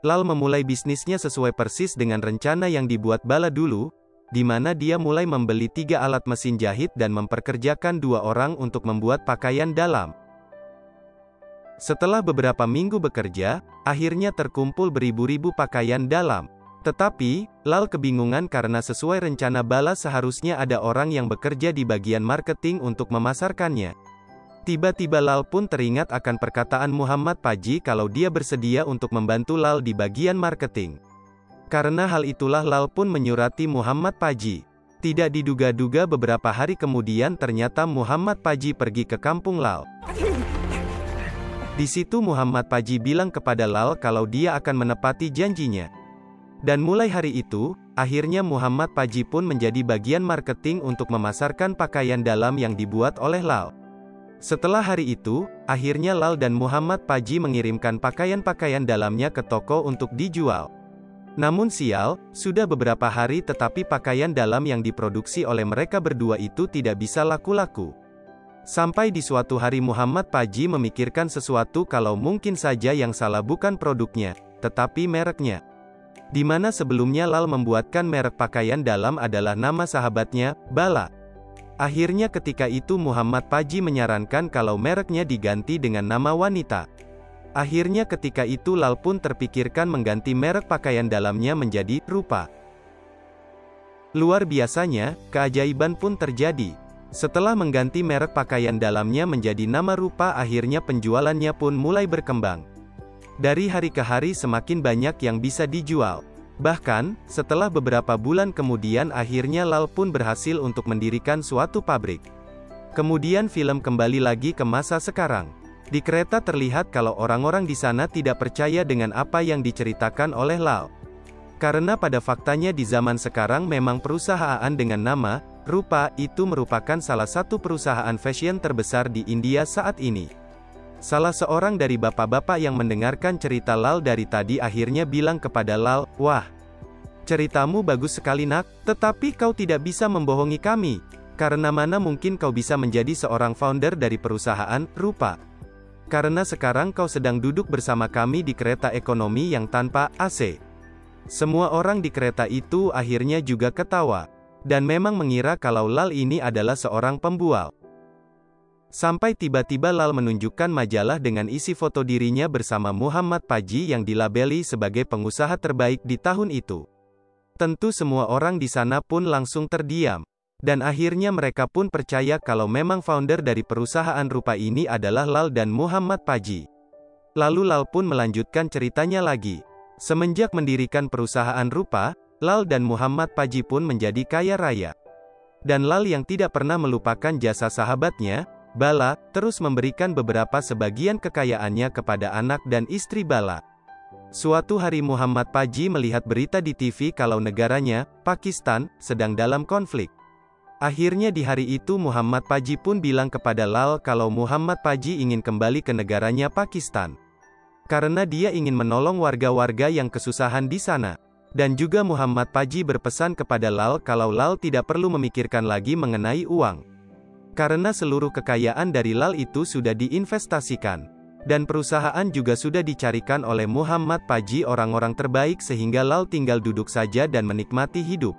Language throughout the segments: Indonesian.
Lal memulai bisnisnya sesuai persis dengan rencana yang dibuat Bala dulu, di mana dia mulai membeli 3 alat mesin jahit dan memperkerjakan 2 orang untuk membuat pakaian dalam. Setelah beberapa minggu bekerja, akhirnya terkumpul beribu-ribu pakaian dalam. Tetapi, Lal kebingungan karena sesuai rencana Bala seharusnya ada orang yang bekerja di bagian marketing untuk memasarkannya. Tiba-tiba Lal pun teringat akan perkataan Muhammad Paji kalau dia bersedia untuk membantu Lal di bagian marketing. Karena hal itulah Lal pun menyurati Muhammad Paji. Tidak diduga-duga beberapa hari kemudian ternyata Muhammad Paji pergi ke kampung Lal. Di situ Muhammad Paji bilang kepada Lal kalau dia akan menepati janjinya. Dan mulai hari itu, akhirnya Muhammad Paji pun menjadi bagian marketing untuk memasarkan pakaian dalam yang dibuat oleh Lal. Setelah hari itu, akhirnya Lal dan Muhammad Paji mengirimkan pakaian-pakaian dalamnya ke toko untuk dijual. Namun sial, sudah beberapa hari tetapi pakaian dalam yang diproduksi oleh mereka berdua itu tidak bisa laku-laku. Sampai di suatu hari Muhammad Paji memikirkan sesuatu kalau mungkin saja yang salah bukan produknya, tetapi mereknya. Di mana sebelumnya Lal membuatkan merek pakaian dalam adalah nama sahabatnya, Bala. Akhirnya ketika itu Muhammad Paji menyarankan kalau mereknya diganti dengan nama wanita. Akhirnya ketika itu Lal pun terpikirkan mengganti merek pakaian dalamnya menjadi Rupa. Luar biasanya, keajaiban pun terjadi. Setelah mengganti merek pakaian dalamnya menjadi nama Rupa, akhirnya penjualannya pun mulai berkembang. Dari hari ke hari semakin banyak yang bisa dijual. Bahkan, setelah beberapa bulan kemudian akhirnya Lal pun berhasil untuk mendirikan suatu pabrik. Kemudian film kembali lagi ke masa sekarang. Di kereta terlihat kalau orang-orang di sana tidak percaya dengan apa yang diceritakan oleh Lal. Karena pada faktanya di zaman sekarang memang perusahaan dengan nama Rupa itu merupakan salah satu perusahaan fashion terbesar di India saat ini. Salah seorang dari bapak-bapak yang mendengarkan cerita Lal dari tadi akhirnya bilang kepada Lal, "Wah, ceritamu bagus sekali nak, tetapi kau tidak bisa membohongi kami. Karena mana mungkin kau bisa menjadi seorang founder dari perusahaan Rupa? Karena sekarang kau sedang duduk bersama kami di kereta ekonomi yang tanpa AC." Semua orang di kereta itu akhirnya juga ketawa. Dan memang mengira kalau Lal ini adalah seorang pembual. Sampai tiba-tiba Lal menunjukkan majalah dengan isi foto dirinya bersama Muhammad Paji yang dilabeli sebagai pengusaha terbaik di tahun itu. Tentu semua orang di sana pun langsung terdiam. Dan akhirnya mereka pun percaya kalau memang founder dari perusahaan Rupa ini adalah Lal dan Muhammad Paji. Lalu Lal pun melanjutkan ceritanya lagi. Semenjak mendirikan perusahaan Rupa, Lal dan Muhammad Paji pun menjadi kaya raya. Dan Lal yang tidak pernah melupakan jasa sahabatnya, Bala, terus memberikan beberapa sebagian kekayaannya kepada anak dan istri Bala. Suatu hari Muhammad Paji melihat berita di TV kalau negaranya, Pakistan, sedang dalam konflik. Akhirnya di hari itu Muhammad Paji pun bilang kepada Lal kalau Muhammad Paji ingin kembali ke negaranya Pakistan. Karena dia ingin menolong warga-warga yang kesusahan di sana. Dan juga Muhammad Paji berpesan kepada Lal kalau Lal tidak perlu memikirkan lagi mengenai uang. Karena seluruh kekayaan dari Lal itu sudah diinvestasikan. Dan perusahaan juga sudah dicarikan oleh Muhammad Paji orang-orang terbaik sehingga Lal tinggal duduk saja dan menikmati hidup.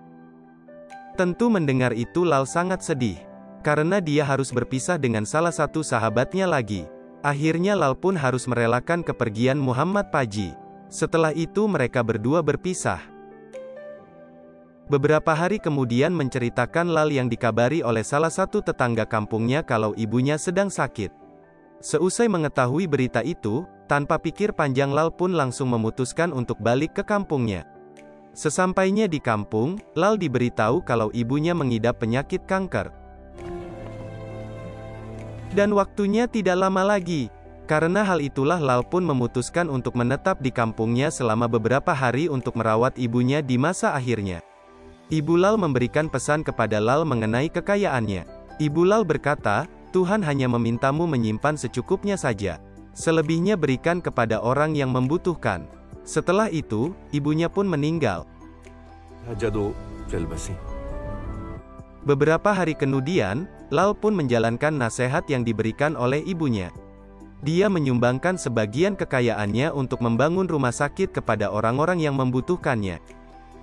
Tentu mendengar itu Lal sangat sedih. Karena dia harus berpisah dengan salah satu sahabatnya lagi. Akhirnya Lal pun harus merelakan kepergian Muhammad Paji. Setelah itu mereka berdua berpisah. Beberapa hari kemudian menceritakan Lal yang dikabari oleh salah satu tetangga kampungnya kalau ibunya sedang sakit. Seusai mengetahui berita itu, tanpa pikir panjang Lal pun langsung memutuskan untuk balik ke kampungnya. Sesampainya di kampung, Lal diberitahu kalau ibunya mengidap penyakit kanker. Dan waktunya tidak lama lagi. Karena hal itulah Lal pun memutuskan untuk menetap di kampungnya selama beberapa hari untuk merawat ibunya di masa akhirnya. Ibu Lal memberikan pesan kepada Lal mengenai kekayaannya. Ibu Lal berkata, "Tuhan hanya memintamu menyimpan secukupnya saja. Selebihnya berikan kepada orang yang membutuhkan." Setelah itu, ibunya pun meninggal. Beberapa hari kemudian, Lal pun menjalankan nasihat yang diberikan oleh ibunya. Dia menyumbangkan sebagian kekayaannya untuk membangun rumah sakit kepada orang-orang yang membutuhkannya.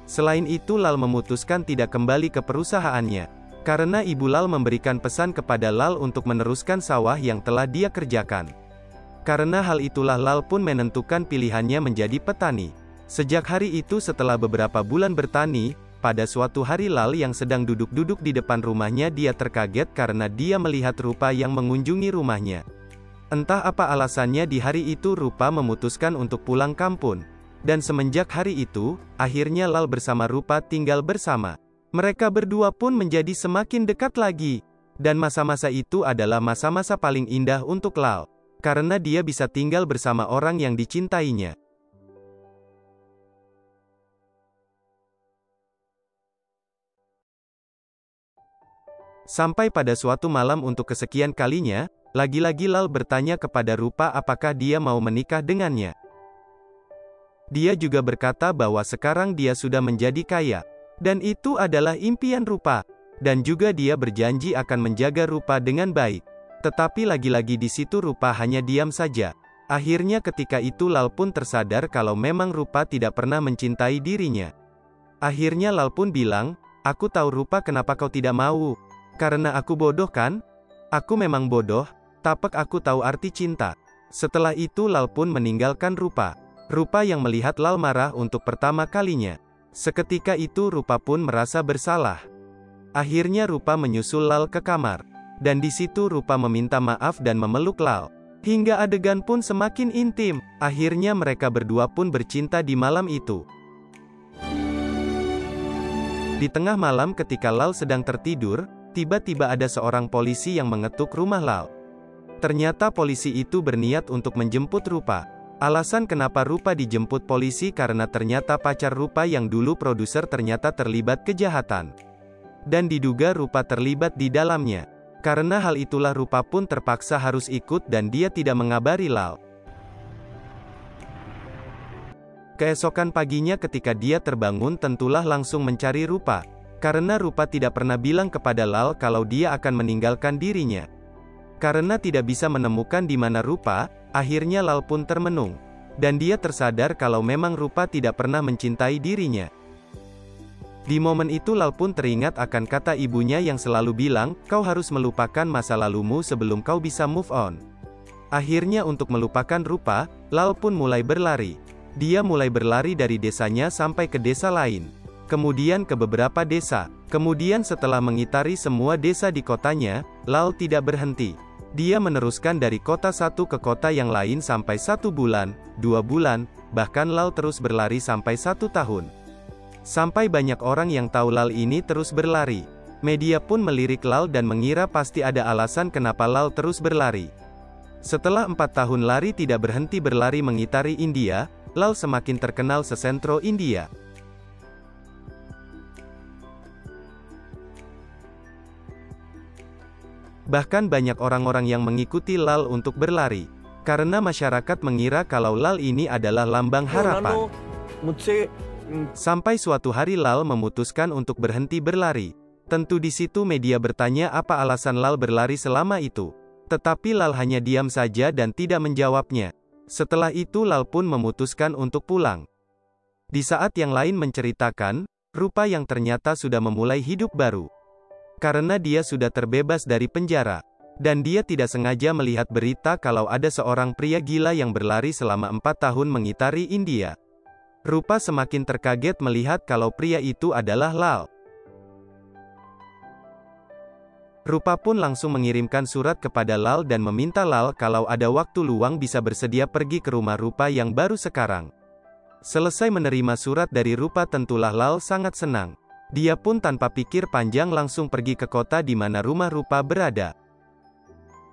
Selain itu Lal memutuskan tidak kembali ke perusahaannya. Karena ibu Lal memberikan pesan kepada Lal untuk meneruskan sawah yang telah dia kerjakan. Karena hal itulah Lal pun menentukan pilihannya menjadi petani. Sejak hari itu setelah beberapa bulan bertani, pada suatu hari Lal yang sedang duduk-duduk di depan rumahnya dia terkaget karena dia melihat Rupa yang mengunjungi rumahnya. Entah apa alasannya di hari itu Rupa memutuskan untuk pulang kampung. Dan semenjak hari itu, akhirnya Lal bersama Rupa tinggal bersama. Mereka berdua pun menjadi semakin dekat lagi. Dan masa-masa itu adalah masa-masa paling indah untuk Lal. Karena dia bisa tinggal bersama orang yang dicintainya. Sampai pada suatu malam untuk kesekian kalinya, lagi-lagi Lal bertanya kepada Rupa apakah dia mau menikah dengannya. Dia juga berkata bahwa sekarang dia sudah menjadi kaya. Dan itu adalah impian Rupa. Dan juga dia berjanji akan menjaga Rupa dengan baik. Tetapi lagi-lagi di situ Rupa hanya diam saja. Akhirnya ketika itu Lal pun tersadar kalau memang Rupa tidak pernah mencintai dirinya. Akhirnya Lal pun bilang, "Aku tahu Rupa kenapa kau tidak mau. Karena aku bodoh kan? Aku memang bodoh. Tapi aku tahu arti cinta." Setelah itu Lal pun meninggalkan Rupa. Rupa yang melihat Lal marah untuk pertama kalinya. Seketika itu Rupa pun merasa bersalah. Akhirnya Rupa menyusul Lal ke kamar. Dan di situ Rupa meminta maaf dan memeluk Lal. Hingga adegan pun semakin intim. Akhirnya mereka berdua pun bercinta di malam itu. Di tengah malam ketika Lal sedang tertidur, tiba-tiba ada seorang polisi yang mengetuk rumah Lal. Ternyata polisi itu berniat untuk menjemput Rupa. Alasan kenapa Rupa dijemput polisi karena ternyata pacar Rupa yang dulu produser ternyata terlibat kejahatan. Dan diduga Rupa terlibat di dalamnya. Karena hal itulah Rupa pun terpaksa harus ikut dan dia tidak mengabari Lal. Keesokan paginya ketika dia terbangun tentulah langsung mencari Rupa. Karena Rupa tidak pernah bilang kepada Lal kalau dia akan meninggalkan dirinya. Karena tidak bisa menemukan di mana Rupa, akhirnya Lal pun termenung. Dan dia tersadar kalau memang Rupa tidak pernah mencintai dirinya. Di momen itu Lal pun teringat akan kata ibunya yang selalu bilang, "Kau harus melupakan masa lalumu sebelum kau bisa move on." Akhirnya untuk melupakan Rupa, Lal pun mulai berlari. Dia mulai berlari dari desanya sampai ke desa lain. Kemudian ke beberapa desa. Kemudian setelah mengitari semua desa di kotanya, Lal tidak berhenti. Dia meneruskan dari kota satu ke kota yang lain sampai 1 bulan, 2 bulan, bahkan Lal terus berlari sampai 1 tahun. Sampai banyak orang yang tahu Lal ini terus berlari. Media pun melirik Lal dan mengira pasti ada alasan kenapa Lal terus berlari. Setelah 4 tahun lari tidak berhenti berlari mengitari India, Lal semakin terkenal sesentro India. Bahkan banyak orang-orang yang mengikuti Lal untuk berlari. Karena masyarakat mengira kalau Lal ini adalah lambang harapan. Sampai suatu hari Lal memutuskan untuk berhenti berlari. Tentu di situ media bertanya apa alasan Lal berlari selama itu. Tetapi Lal hanya diam saja dan tidak menjawabnya. Setelah itu Lal pun memutuskan untuk pulang. Di saat yang lain menceritakan, Rupa yang ternyata sudah memulai hidup baru. Karena dia sudah terbebas dari penjara. Dan dia tidak sengaja melihat berita kalau ada seorang pria gila yang berlari selama 4 tahun mengitari India. Rupa semakin terkaget melihat kalau pria itu adalah Lal. Rupa pun langsung mengirimkan surat kepada Lal dan meminta Lal kalau ada waktu luang bisa bersedia pergi ke rumah Rupa yang baru sekarang. Selesai menerima surat dari Rupa tentulah Lal sangat senang. Dia pun tanpa pikir panjang langsung pergi ke kota di mana rumah Rupa berada.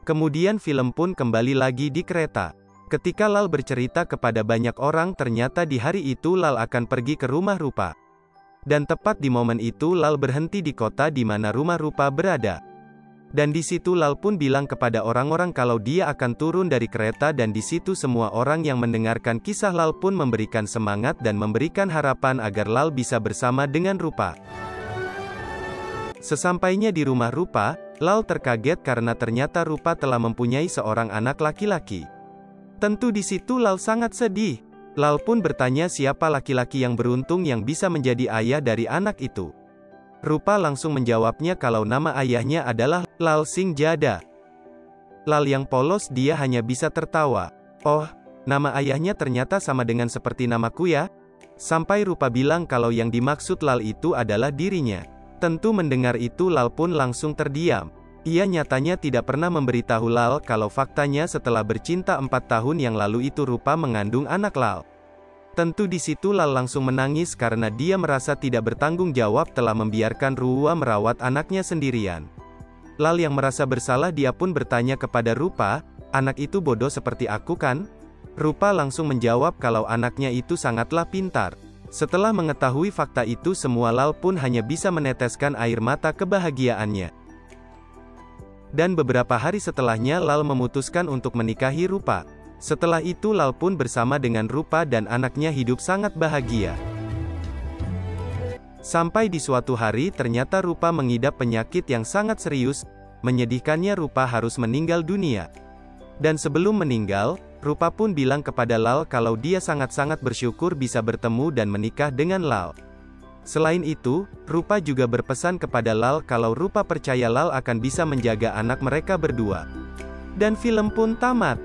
Kemudian film pun kembali lagi di kereta. Ketika Lal bercerita kepada banyak orang ternyata di hari itu Lal akan pergi ke rumah Rupa. Dan tepat di momen itu Lal berhenti di kota di mana rumah Rupa berada. Dan di situ Lal pun bilang kepada orang-orang kalau dia akan turun dari kereta dan di situ semua orang yang mendengarkan kisah Lal pun memberikan semangat dan memberikan harapan agar Lal bisa bersama dengan Rupa. Sesampainya di rumah Rupa, Lal terkaget karena ternyata Rupa telah mempunyai seorang anak laki-laki. Tentu di situ Lal sangat sedih. Lal pun bertanya siapa laki-laki yang beruntung yang bisa menjadi ayah dari anak itu. Rupa langsung menjawabnya kalau nama ayahnya adalah Lal Sing Jada. Lal yang polos dia hanya bisa tertawa. Oh, nama ayahnya ternyata sama dengan seperti namaku ya? Sampai Rupa bilang kalau yang dimaksud Lal itu adalah dirinya. Tentu mendengar itu Lal pun langsung terdiam. Ia nyatanya tidak pernah memberitahu Lal kalau faktanya setelah bercinta 4 tahun yang lalu itu Rupa mengandung anak Lal. Tentu di situ Lal langsung menangis karena dia merasa tidak bertanggung jawab telah membiarkan Rupa merawat anaknya sendirian. Lal yang merasa bersalah dia pun bertanya kepada Rupa, anak itu bodoh seperti aku kan? Rupa langsung menjawab kalau anaknya itu sangatlah pintar. Setelah mengetahui fakta itu semua Lal pun hanya bisa meneteskan air mata kebahagiaannya. Dan beberapa hari setelahnya Lal memutuskan untuk menikahi Rupa. Setelah itu Lal pun bersama dengan Rupa dan anaknya hidup sangat bahagia. Sampai di suatu hari ternyata Rupa mengidap penyakit yang sangat serius, menyedihkannya Rupa harus meninggal dunia. Dan sebelum meninggal, Rupa pun bilang kepada Lal kalau dia sangat-sangat bersyukur bisa bertemu dan menikah dengan Lal. Selain itu, Rupa juga berpesan kepada Lal kalau Rupa percaya Lal akan bisa menjaga anak mereka berdua. Dan film pun tamat.